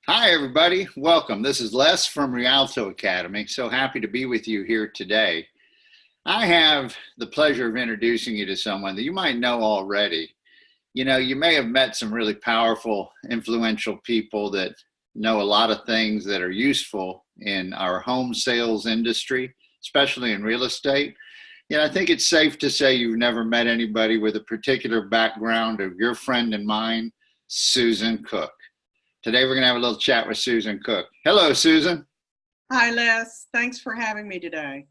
Hi, everybody. Welcome. This is Les from Rialto Academy. So happy to be with you here today. I have the pleasure of introducing you to someone that you might know already. You may have met some really powerful, influential people that know a lot of things that are useful in our home sales industry, especially in real estate. I think it's safe to say you've never met anybody with a particular background of your friend and mine, Susan Cook. Today, we're going to have a little chat with Susan Cook. Hello, Susan. Hi, Les. Thanks for having me today.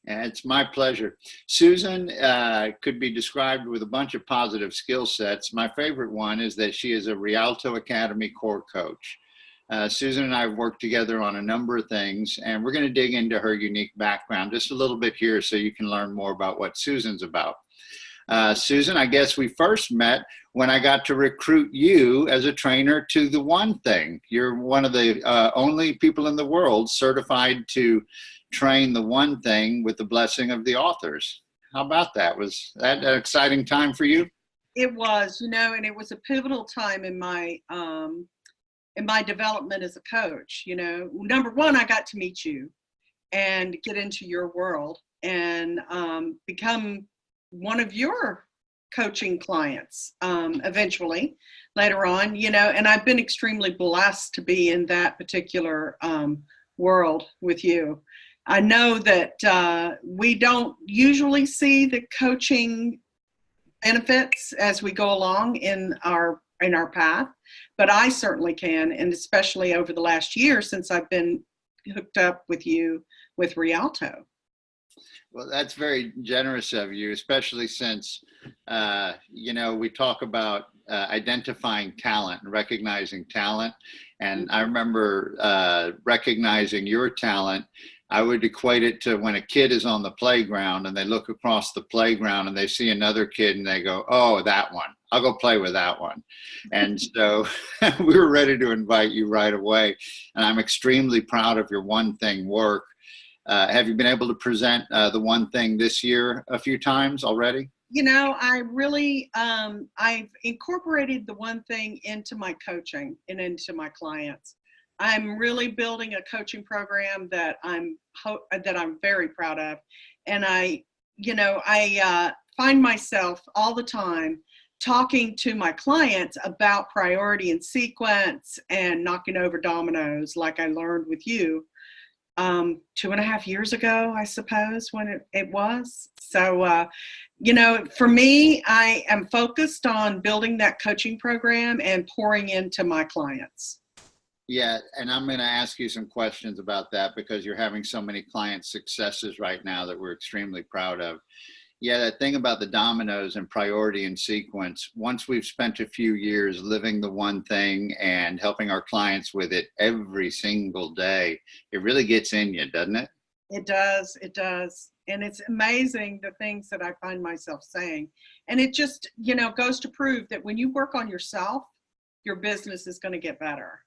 It's my pleasure. Susan could be described with a bunch of positive skill sets. My favorite one is that she is a Rialto Academy core coach. Susan and I have worked together on a number of things, and we're going to dig into her unique background just a little bit here so you can learn more about what Susan's about. Susan, I guess we first met when I got to recruit you as a trainer to the One Thing. You're one of the only people in the world certified to train the One Thing with the blessing of the authors. How about that? Was that an exciting time for you? It was, and it was a pivotal time in my development as a coach. Number one, I got to meet you and get into your world and become one of your coaching clients eventually later on, and I've been extremely blessed to be in that particular world with you. I know that we don't usually see the coaching benefits as we go along in our path, but I certainly can, and especially over the last year since I've been hooked up with you with Rialto. Well, that's very generous of you, especially since, we talk about identifying talent and recognizing talent. And I remember recognizing your talent. I would equate it to when a kid is on the playground and they look across the playground and they see another kid and they go, oh, that one. I'll go play with that one. And so we were ready to invite you right away. And I'm extremely proud of your One Thing work. Have you been able to present the One Thing this year a few times already? I really, I've incorporated the One Thing into my coaching and into my clients. I'm really building a coaching program that I'm very proud of. And I find myself all the time talking to my clients about priority and sequence and knocking over dominoes like I learned with you 2.5 years ago, I suppose, when it was. So, for me, I am focused on building that coaching program and pouring into my clients. Yeah, and I'm going to ask you some questions about that because you're having so many client successes right now that we're extremely proud of. Yeah, that thing about the dominoes and priority and sequence, once we've spent a few years living the One Thing and helping our clients with it every single day, it really gets in you, doesn't it? It does. It does. And it's amazing the things that I find myself saying. And it just, goes to prove that when you work on yourself, your business is going to get better.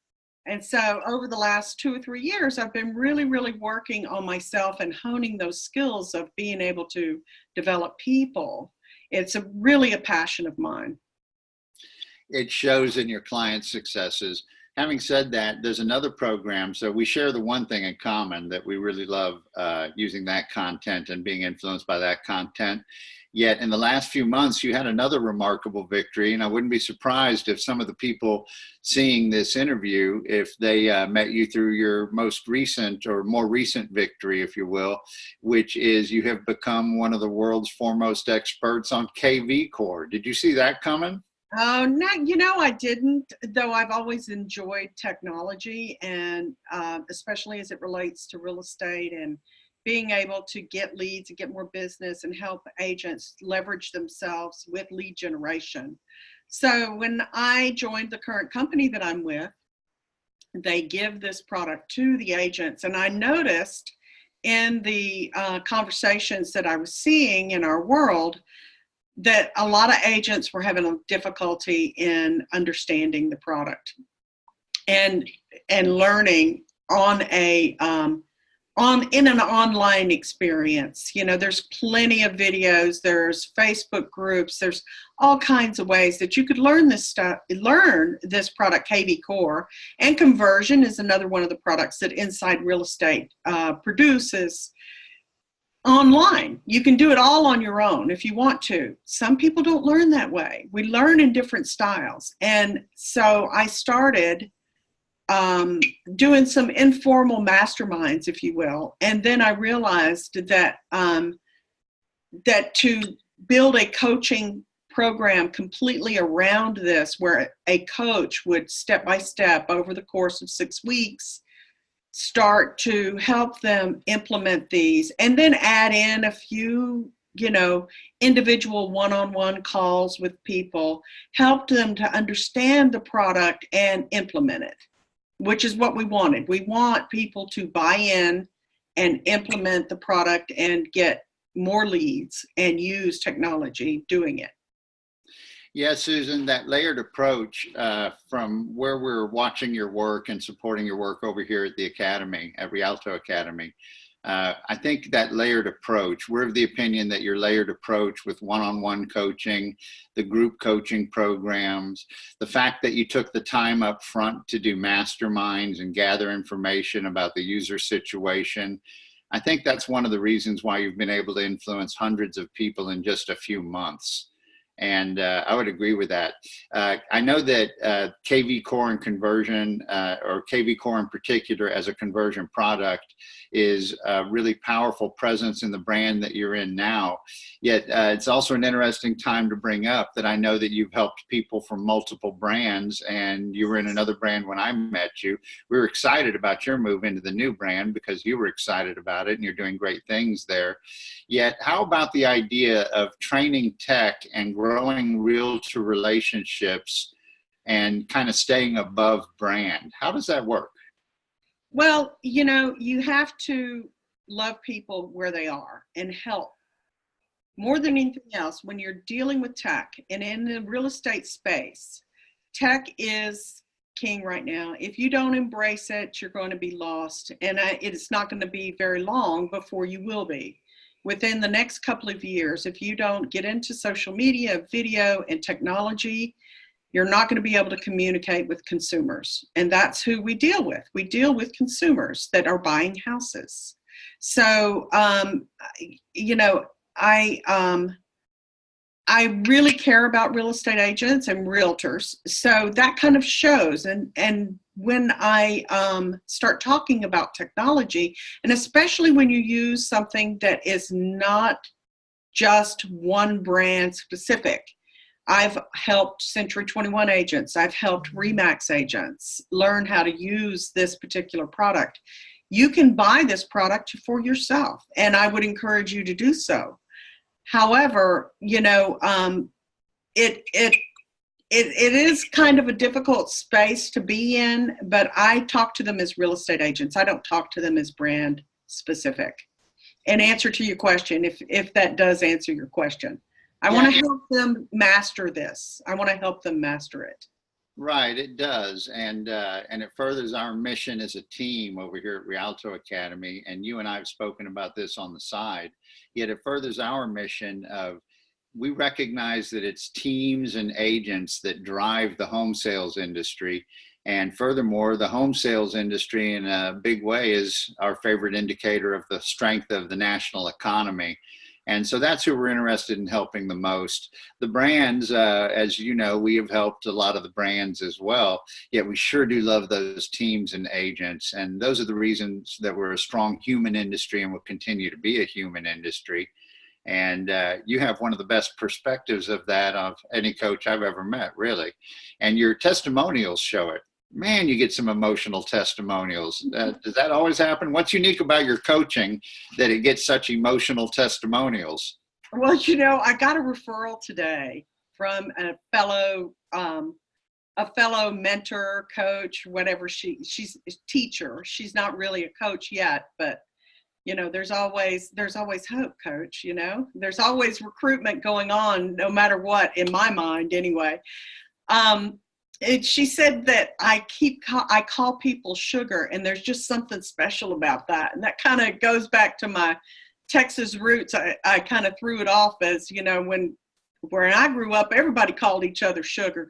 And so over the last 2 or 3 years, I've been really, really working on myself and honing those skills of being able to develop people. It's really a passion of mine. It shows in your client successes. Having said that, there's another program. So we share the one thing in common that we really love using that content and being influenced by that content. Yet in the last few months, you had another remarkable victory. And I wouldn't be surprised if some of the people seeing this interview, if they met you through your most recent or more recent victory, if you will, which is you have become one of the world's foremost experts on KV core. Did you see that coming? Oh, no, I didn't, though I've always enjoyed technology and especially as it relates to real estate and being able to get leads and get more business and help agents leverage themselves with lead generation. So when I joined the current company that I'm with, they give this product to the agents. And I noticed in the conversations that I was seeing in our world that a lot of agents were having a difficulty in understanding the product and learning on in an online experience. There's plenty of videos, there's Facebook groups, there's all kinds of ways that you could learn this product, KV Core. And conversion is another one of the products that Inside Real Estate produces online. You can do it all on your own if you want to. Some people don't learn that way. We learn in different styles. And so I started doing some informal masterminds, if you will. And then I realized that that to build a coaching program completely around this, where a coach would step by step over the course of 6 weeks start to help them implement these, and then add in a few individual one-on-one calls with people, helped them to understand the product and implement it, which is what we wanted. We want people to buy in and implement the product and get more leads and use technology doing it. Yeah, Susan, that layered approach from where we're watching your work and supporting your work over here at the Academy, at Rialto Academy, I think that layered approach, we're of the opinion that your layered approach with one-on-one coaching, the group coaching programs, the fact that you took the time up front to do masterminds and gather information about the user situation, I think that's one of the reasons why you've been able to influence hundreds of people in just a few months. And I would agree with that. I know that KV Core and conversion, or KV Core in particular as a conversion product, is a really powerful presence in the brand that you're in now. Yet it's also an interesting time to bring up that I know that you've helped people from multiple brands, and you were in another brand when I met you. We were excited about your move into the new brand because you were excited about it and you're doing great things there. Yet how about the idea of training tech and growing realtor relationships and kind of staying above brand? How does that work? Well, you have to love people where they are and help. More than anything else, when you're dealing with tech and in the real estate space, tech is king right now. If you don't embrace it, you're going to be lost. And it's not going to be very long before you will be. Within the next couple of years, if you don't get into social media, video, and technology, you're not going to be able to communicate with consumers. And that's who we deal with. We deal with consumers that are buying houses. So, I really care about real estate agents and realtors. So that kind of shows. And when I start talking about technology, and especially when you use something that is not just one brand specific, I've helped Century 21 agents, I've helped Remax agents learn how to use this particular product. You can buy this product for yourself, and I would encourage you to do so. However, it is kind of a difficult space to be in, but I talk to them as real estate agents. I don't talk to them as brand specific. In answer to your question, if that does answer your question, I want to help them master this. I want to help them master it. Right, it does, and it furthers our mission as a team over here at Rialto Academy. And you and I have spoken about this on the side. Yet it furthers our mission of, we recognize that it's teams and agents that drive the home sales industry. And furthermore, the home sales industry in a big way is our favorite indicator of the strength of the national economy. And so that's who we're interested in helping the most. The brands, as you know, we have helped a lot of the brands as well, yet we sure do love those teams and agents. And those are the reasons that we're a strong human industry and will continue to be a human industry. And you have one of the best perspectives of that of any coach I've ever met, really. And your testimonials show it. Man, you get some emotional testimonials. Does that always happen? What's unique about your coaching that it gets such emotional testimonials? Well, I got a referral today from a fellow mentor, coach, whatever. She's a teacher. She's not really a coach yet, but there's always hope, coach. There's always recruitment going on, no matter what, in my mind anyway. She said that I call people sugar, and there's just something special about that. And that kind of goes back to my Texas roots. I kind of threw it off as, when I grew up, everybody called each other sugar,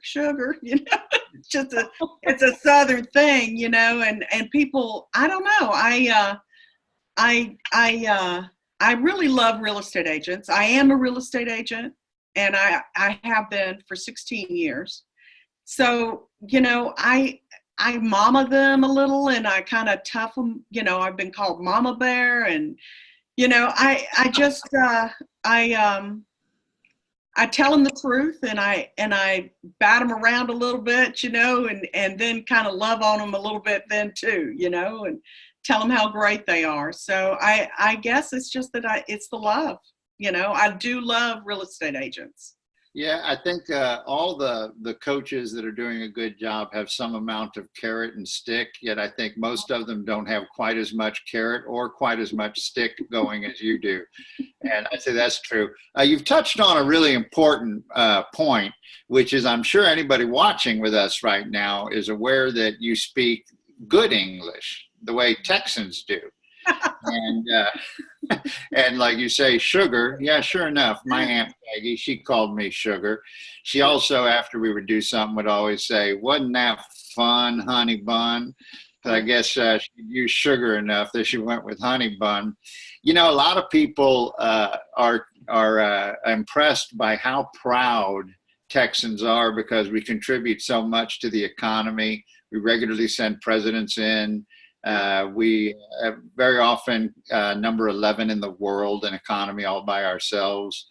it's just it's a Southern thing, and people, I don't know. I really love real estate agents. I am a real estate agent, and I have been for 16 years. So, I mama them a little, and I kind of tough them. I've been called Mama Bear, and, I just, I tell them the truth, and I bat them around a little bit, and then kind of love on them a little bit then too, and tell them how great they are. So I guess it's just that it's the love, I do love real estate agents. Yeah, I think all the coaches that are doing a good job have some amount of carrot and stick, yet I think most of them don't have quite as much carrot or quite as much stick going as you do. And I say that's true. You've touched on a really important point, which is I'm sure anybody watching with us right now is aware that you speak good English, the way Texans do. And and like you say, sugar. Yeah, sure enough. My Aunt Peggy, she called me sugar. She also, after we would do something, would always say, "Wasn't that fun, honey bun?" But I guess she used sugar enough that she went with honey bun. A lot of people are impressed by how proud Texans are because we contribute so much to the economy. We regularly send presidents in. We very often number 11 in the world in economy all by ourselves.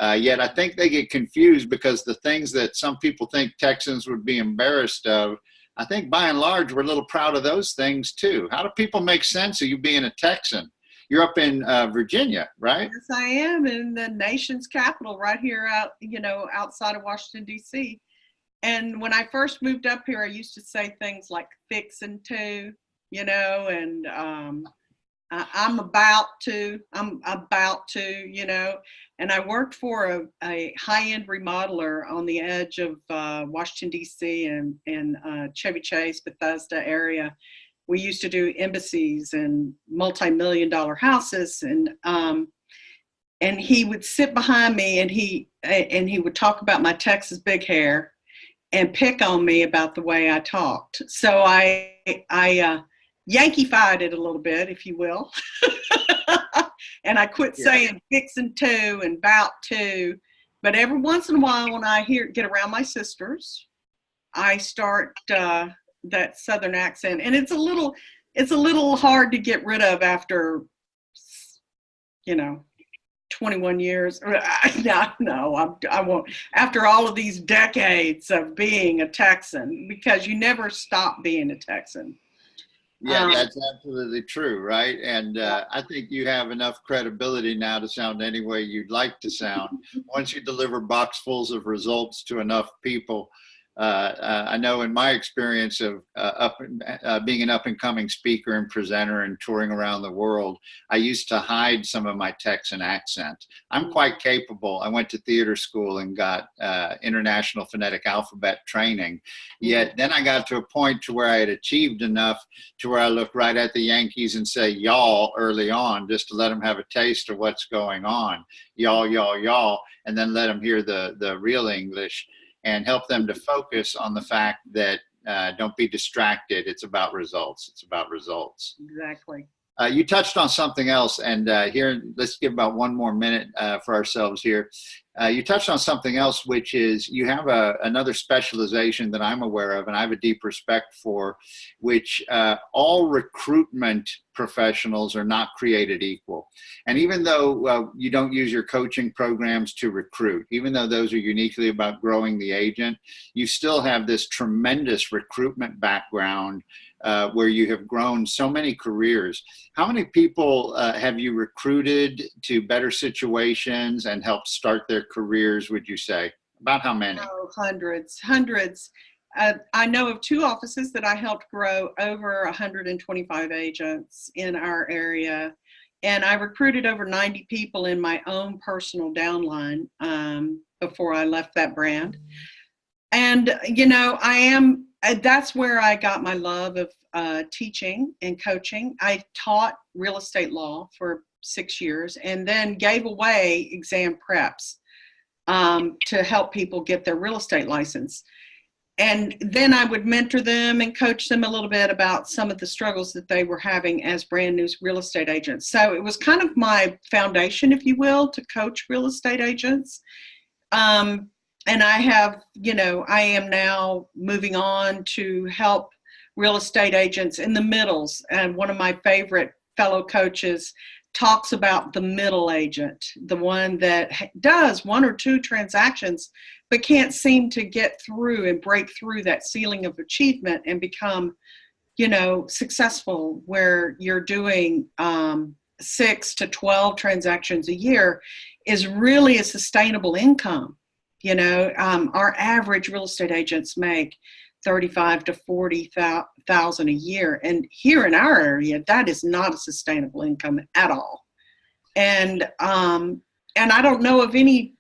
Yet I think they get confused because the things that some people think Texans would be embarrassed of, I think by and large we're a little proud of those things too. How do people make sense of you being a Texan? You're up in Virginia, right? Yes, I am, in the nation's capital, right here outside of Washington, D.C. And when I first moved up here, I used to say things like fixin' to, and I'm about to, and I worked for a high-end remodeler on the edge of Washington, D.C. and Chevy Chase, Bethesda area. We used to do embassies and multi-million-dollar houses, and he would sit behind me, and he would talk about my Texas big hair and pick on me about the way I talked. So I Yankeefied it a little bit, if you will. And I quit saying fixin' to and bout to. But every once in a while, when I get around my sisters, I start that Southern accent, and it's a little hard to get rid of after 21 years. No, I won't. After all of these decades of being a Texan, because you never stop being a Texan. Yeah, that's absolutely true, right? And I think you have enough credibility now to sound any way you'd like to sound. Once you deliver boxfuls of results to enough people, I know in my experience of being an up-and-coming speaker and presenter and touring around the world, I used to hide some of my Texan accent. I'm quite capable. I went to theater school and got international phonetic alphabet training. Yet then I got to a point to where I had achieved enough to where I looked right at the Yankees and say y'all early on, just to let them have a taste of what's going on. Y'all, y'all, y'all, and then let them hear the real English. And help them to focus on the fact that don't be distracted. It's about results. It's about results. Exactly. You touched on something else, and here, let's give about one more minute for ourselves here. You touched on something else, which is you have another specialization that I'm aware of, and I have a deep respect for, which all recruitment professionals are not created equal. And even though you don't use your coaching programs to recruit, even though those are uniquely about growing the agent, you still have this tremendous recruitment background where you have grown so many careers. How many people have you recruited to better situations and helped start their careers, would you say? About how many? Oh, hundreds. I know of 2 offices that I helped grow over 125 agents in our area. And I recruited over 90 people in my own personal downline before I left that brand. And, that's where I got my love of teaching and coaching. I taught real estate law for 6 years and then gave away exam preps to help people get their real estate license. And then I would mentor them and coach them a little bit about some of the struggles that they were having as brand new real estate agents. So it was kind of my foundation, if you will, to coach real estate agents. And I have, I am now moving on to help real estate agents in the middles. And one of my favorite fellow coaches talks about the middle agent, the one that does 1 or 2 transactions, but can't seem to get through and break through that ceiling of achievement and become, successful, where you're doing 6 to 12 transactions a year is really a sustainable income. Our average real estate agents make 35 to 40,000 a year, and here in our area, that is not a sustainable income at all. And I don't know of any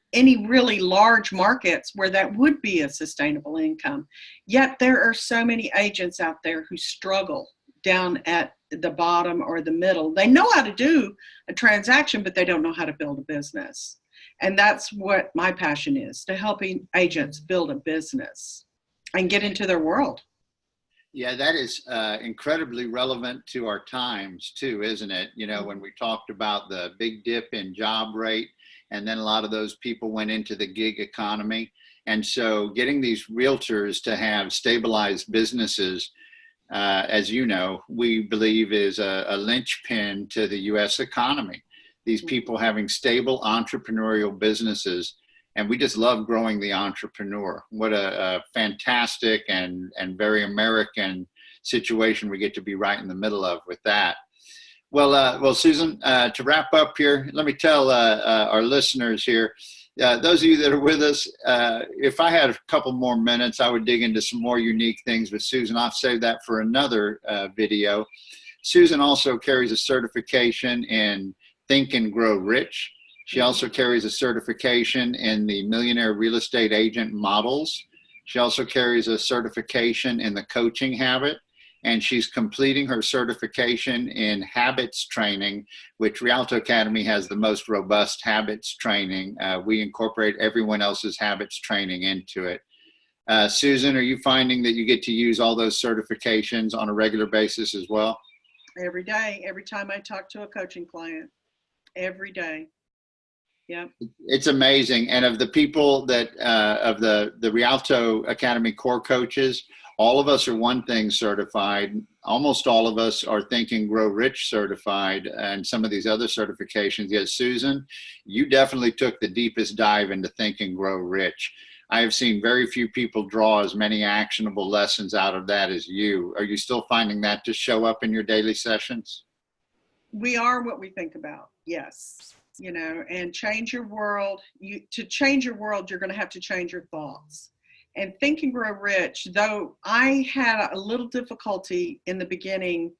really large markets where that would be a sustainable income. Yet there are so many agents out there who struggle down at the bottom or the middle. They know how to do a transaction, but they don't know how to build a business. And that's what my passion is, to helping agents build a business and get into their world. Yeah, that is incredibly relevant to our times too, isn't it? When we talked about the big dip in job rate, and then a lot of those people went into the gig economy. And so getting these realtors to have stabilized businesses, as you know, we believe is a linchpin to the U.S. economy. These people having stable entrepreneurial businesses. And we just love growing the entrepreneur. What a fantastic and very American situation we get to be right in the middle of with that. Well, Susan, to wrap up here, let me tell our listeners here, those of you that are with us, if I had a couple more minutes, I would dig into some more unique things with Susan. I'll save that for another video. Susan also carries a certification in Think and Grow Rich. She also carries a certification in the Millionaire Real Estate Agent Models. She also carries a certification in the Coaching Habit, and she's completing her certification in Habits Training, which Rialto Academy has the most robust habits training. We incorporate everyone else's habits training into it. Susan, are you finding that you get to use all those certifications on a regular basis as well? Every day, every time I talk to a coaching client, every day. Yeah, it's amazing. And of the people that of the Rialto Academy core coaches, all of us are one thing certified. Almost all of us are Think and Grow Rich certified, and some of these other certifications. Yes, Susan, you definitely took the deepest dive into Think and Grow Rich. I have seen very few people draw as many actionable lessons out of that as you. Are you still finding that to show up in your daily sessions? We are what we think about. Yes. And change your world. To change your world, you're going to have to change your thoughts. And Think and Grow Rich, though I had a little difficulty in the beginning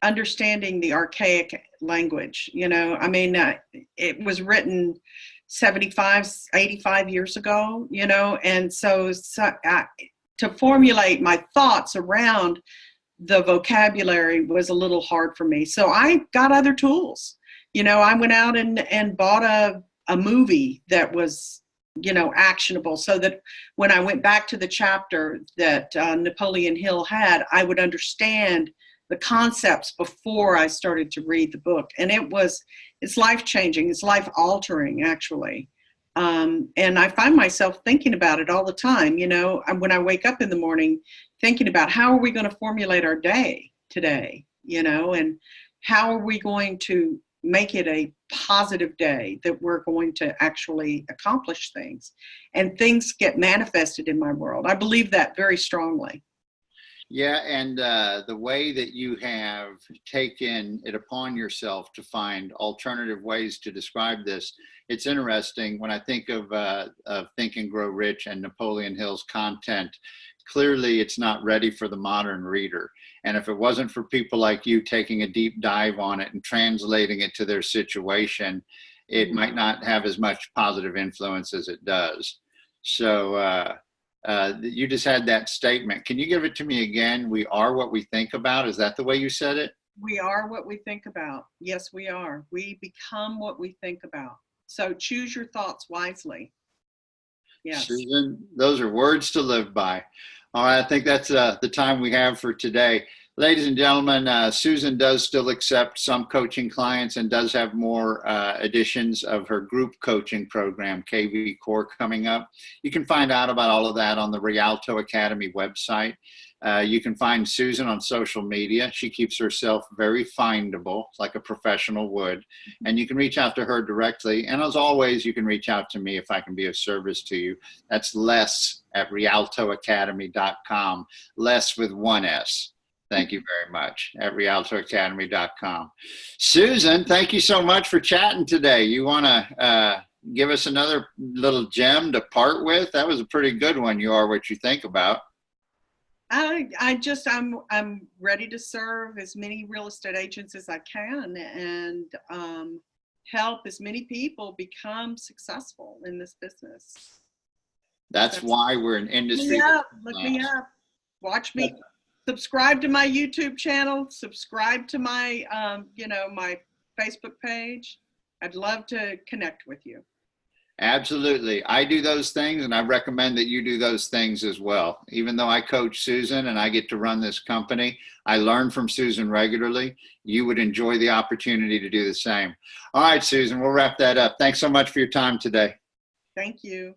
understanding the archaic language. It was written 75, 85 years ago, and so to formulate my thoughts around the vocabulary was a little hard for me. So I got other tools. I went out and bought a movie that was, actionable, so that when I went back to the chapter that Napoleon Hill had, I would understand the concepts before I started to read the book. And it's life-changing. It's life-altering, actually. And I find myself thinking about it all the time. When I wake up in the morning, thinking about how are we going to formulate our day today, and how are we going to make it a positive day that we're going to actually accomplish things, and things get manifested in my world. I believe that very strongly. Yeah, and the way that you have taken it upon yourself to find alternative ways to describe this, it's interesting when I think of Think and Grow Rich and Napoleon Hill's content. Clearly, it's not ready for the modern reader. And if it wasn't for people like you taking a deep dive on it and translating it to their situation, it might not have as much positive influence as it does. So you just had that statement. Can you give it to me again? We are what we think about. Is that the way you said it? We are what we think about. Yes, we are. We become what we think about. So choose your thoughts wisely. Yes. Susan, those are words to live by. All right, I think that's the time we have for today. Ladies and gentlemen, Susan does still accept some coaching clients and does have more editions of her group coaching program, KV Core, coming up. You can find out about all of that on the Rialto Academy website. You can find Susan on social media. She keeps herself very findable, like a professional would. And you can reach out to her directly. And as always, you can reach out to me if I can be of service to you. That's Les at rialtoacademy.com. Les with one S. Thank you very much, at rialtoacademy.com. Susan, thank you so much for chatting today. You want to give us another little gem to part with? That was a pretty good one. You are what you think about. I'm ready to serve as many real estate agents as I can and help as many people become successful in this business. That's why we're an industry. Look me up. Watch me. Subscribe to my YouTube channel. Subscribe to my, my Facebook page. I'd love to connect with you. Absolutely. I do those things, and I recommend that you do those things as well. Even though I coach Susan and I get to run this company, I learn from Susan regularly. You would enjoy the opportunity to do the same. All right, Susan, we'll wrap that up. Thanks so much for your time today. Thank you.